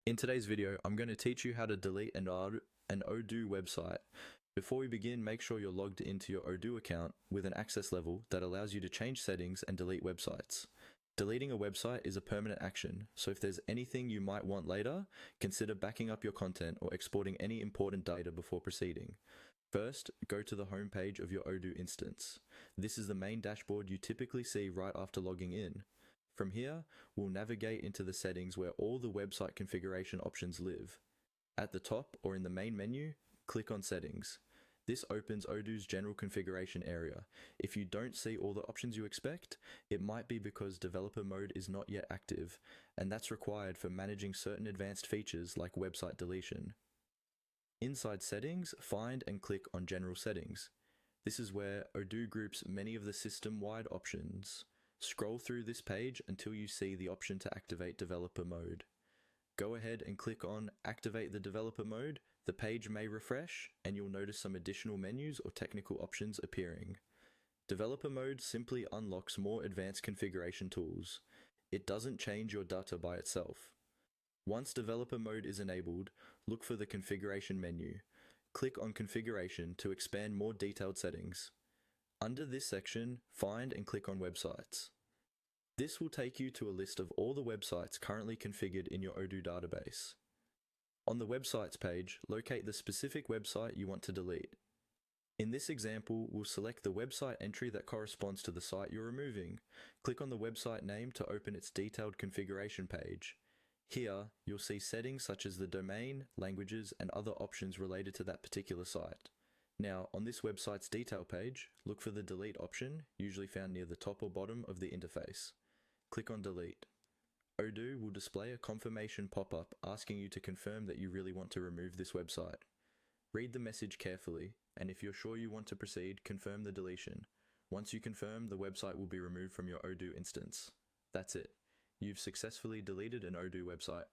In today's video, I'm going to teach you how to delete an Odoo website. Before we begin, make sure you're logged into your Odoo account with an access level that allows you to change settings and delete websites. Deleting a website is a permanent action, so if there's anything you might want later, consider backing up your content or exporting any important data before proceeding. First, go to the home page of your Odoo instance. This is the main dashboard you typically see right after logging in. From here, we'll navigate into the settings where all the website configuration options live. At the top or in the main menu, click on Settings. This opens Odoo's general configuration area. If you don't see all the options you expect, it might be because developer mode is not yet active, and that's required for managing certain advanced features like website deletion. Inside Settings, find and click on General Settings. This is where Odoo groups many of the system-wide options. Scroll through this page until you see the option to activate developer mode. Go ahead and click on Activate the developer mode. The page may refresh, and you'll notice some additional menus or technical options appearing. Developer mode simply unlocks more advanced configuration tools. It doesn't change your data by itself. Once developer mode is enabled, look for the configuration menu. Click on Configuration to expand more detailed settings. Under this section, find and click on Websites. This will take you to a list of all the websites currently configured in your Odoo database. On the Websites page, locate the specific website you want to delete. In this example, we'll select the website entry that corresponds to the site you're removing. Click on the website name to open its detailed configuration page. Here, you'll see settings such as the domain, languages, and other options related to that particular site. Now, on this website's detail page, look for the delete option, usually found near the top or bottom of the interface. Click on Delete. Odoo will display a confirmation pop-up asking you to confirm that you really want to remove this website. Read the message carefully, and if you're sure you want to proceed, confirm the deletion. Once you confirm, the website will be removed from your Odoo instance. That's it. You've successfully deleted an Odoo website.